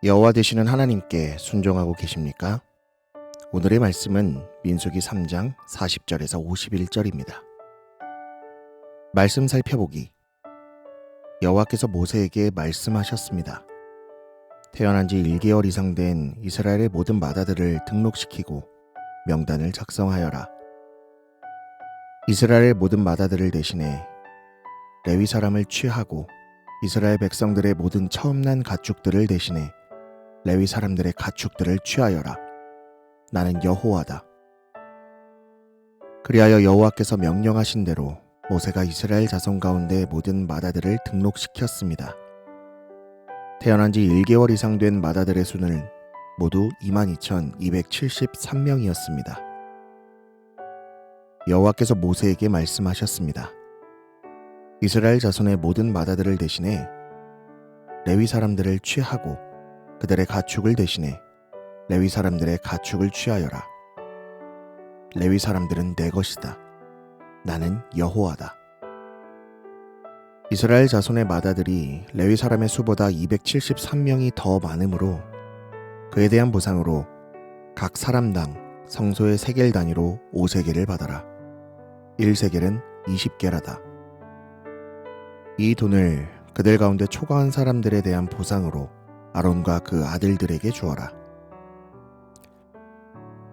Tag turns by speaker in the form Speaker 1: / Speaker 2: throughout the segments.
Speaker 1: 여호와 되시는 하나님께 순종하고 계십니까? 오늘의 말씀은 민수기 3장 40절에서 51절입니다. 말씀 살펴보기. 여호와께서 모세에게 말씀하셨습니다. 태어난 지 1개월 이상 된 이스라엘의 모든 맏아들을 등록시키고 명단을 작성하여라. 이스라엘의 모든 맏아들을 대신해 레위 사람을 취하고 이스라엘 백성들의 모든 처음 난 가축들을 대신해 레위 사람들의 가축들을 취하여라. 나는 여호와다. 그리하여 여호와께서 명령하신 대로 모세가 이스라엘 자손 가운데 모든 맏아들을 등록시켰습니다. 태어난 지 1개월 이상 된 맏아들의 수는 모두 22,273명이었습니다. 여호와께서 모세에게 말씀하셨습니다. 이스라엘 자손의 모든 맏아들을 대신해 레위 사람들을 취하고 그들의 가축을 대신해 레위 사람들의 가축을 취하여라. 레위 사람들은 내 것이다. 나는 여호와다. 이스라엘 자손의 맏아들이 레위 사람의 수보다 273명이 더 많으므로 그에 대한 보상으로 각 사람당 성소의 세겔 단위로 5세겔을 받아라. 1세겔은 20게라다. 이 돈을 그들 가운데 초과한 사람들에 대한 보상으로 아론과 그 아들들에게 주어라.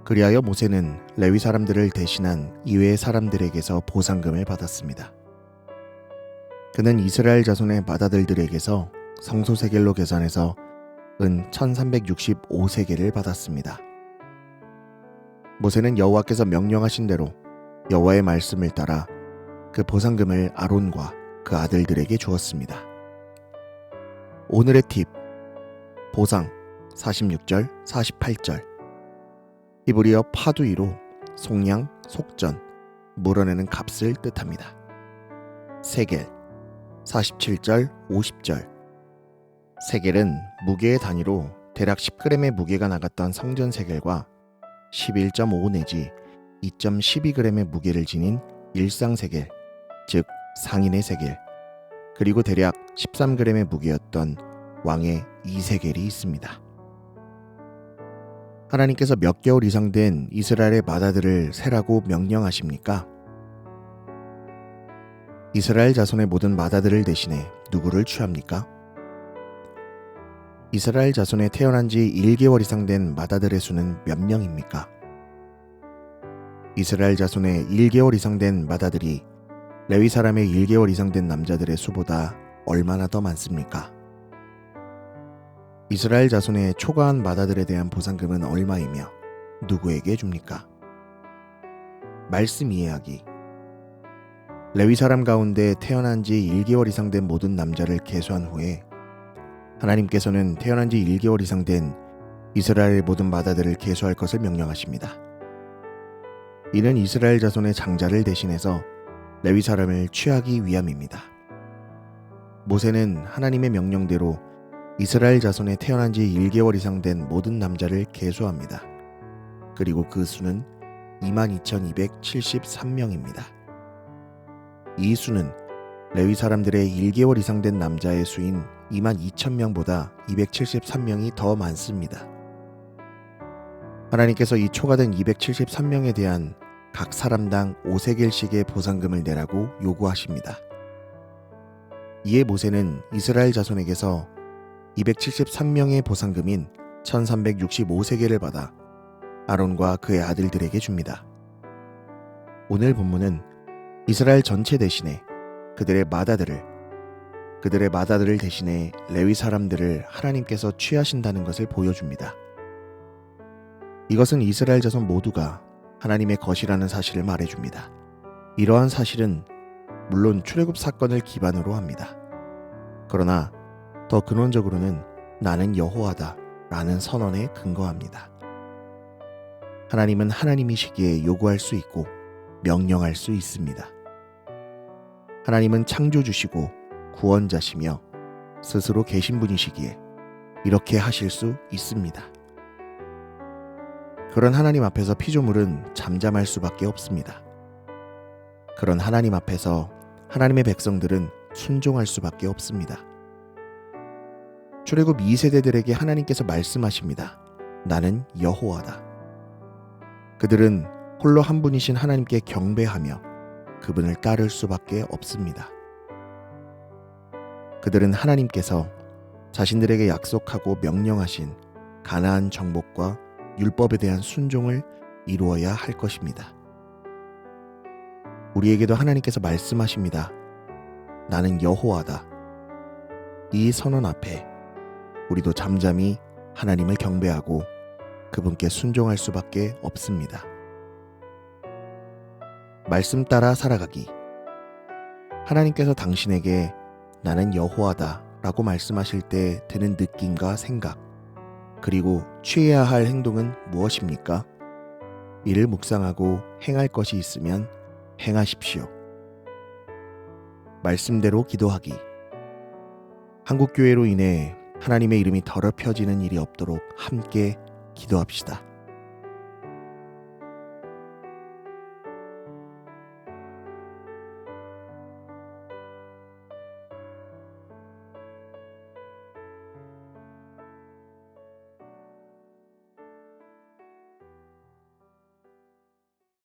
Speaker 1: 그리하여 모세는 레위 사람들을 대신한 이외의 사람들에게서 보상금을 받았습니다. 그는 이스라엘 자손의 맏아들들에게서 성소 세겔로 계산해서 은 1365세겔을 받았습니다. 모세는 여호와께서 명령하신 대로 여호와의 말씀을 따라 그 보상금을 아론과 그 아들들에게 주었습니다. 오늘의 팁. 보상 46절, 48절. 히브리어 파두이로 속량, 속전, 물어내는 값을 뜻합니다. 세겔 47절, 50절. 세겔은 무게의 단위로 대략 10g의 무게가 나갔던 성전 세겔과 11.5 내지 2.12g의 무게를 지닌 일상 세겔, 즉 상인의 세겔, 그리고 대략 13g의 무게였던 왕의 2세겔이 있습니다. 하나님께서 몇 개월 이상 된 이스라엘의 맏아들을 세라고 명령하십니까? 이스라엘 자손의 모든 맏아들을 대신해 누구를 취합니까? 이스라엘 자손에 태어난 지 1개월 이상 된 맏아들의 수는 몇 명입니까? 이스라엘 자손의 1개월 이상 된 맏아들이 레위 사람의 1개월 이상 된 남자들의 수보다 얼마나 더 많습니까? 이스라엘 자손의 초과한 맏아들에 대한 보상금은 얼마이며 누구에게 줍니까? 말씀 이해하기. 레위 사람 가운데 태어난 지 1개월 이상 된 모든 남자를 계수한 후에 하나님께서는 태어난 지 1개월 이상 된 이스라엘의 모든 맏아들을 계수할 것을 명령하십니다. 이는 이스라엘 자손의 장자를 대신해서 레위 사람을 취하기 위함입니다. 모세는 하나님의 명령대로 이스라엘 자손에 태어난 지 1개월 이상 된 모든 남자를 계수합니다. 그리고 그 수는 22,273명입니다. 이 수는 레위 사람들의 1개월 이상 된 남자의 수인 22,000명보다 273명이 더 많습니다. 하나님께서 이 초과된 273명에 대한 각 사람당 5세겔씩의 보상금을 내라고 요구하십니다. 이에 모세는 이스라엘 자손에게서 273명의 보상금인 1365세겔을 받아 아론과 그의 아들들에게 줍니다. 오늘 본문은 이스라엘 전체 대신에 그들의 맏아들을 대신해 레위 사람들을 하나님께서 취하신다는 것을 보여줍니다. 이것은 이스라엘 자손 모두가 하나님의 것이라는 사실을 말해줍니다. 이러한 사실은 물론 출애굽 사건을 기반으로 합니다. 그러나 더 근원적으로는 나는 여호와다 라는 선언에 근거합니다. 하나님은 하나님이시기에 요구할 수 있고 명령할 수 있습니다. 하나님은 창조주시고 구원자시며 스스로 계신 분이시기에 이렇게 하실 수 있습니다. 그런 하나님 앞에서 피조물은 잠잠할 수밖에 없습니다. 그런 하나님 앞에서 하나님의 백성들은 순종할 수밖에 없습니다. 출애굽 2세대들에게 하나님께서 말씀하십니다. 나는 여호와다. 그들은 홀로 한 분이신 하나님께 경배하며 그분을 따를 수밖에 없습니다. 그들은 하나님께서 자신들에게 약속하고 명령하신 가나안 정복과 율법에 대한 순종을 이루어야 할 것입니다. 우리에게도 하나님께서 말씀하십니다. 나는 여호와다. 이 선언 앞에 우리도 잠잠히 하나님을 경배하고 그분께 순종할 수밖에 없습니다. 말씀 따라 살아가기. 하나님께서 당신에게 나는 여호와다 라고 말씀하실 때 드는 느낌과 생각, 그리고 취해야 할 행동은 무엇입니까? 이를 묵상하고 행할 것이 있으면 행하십시오. 말씀대로 기도하기. 한국교회로 인해 하나님의 이름이 더럽혀지는 일이 없도록 함께 기도합시다.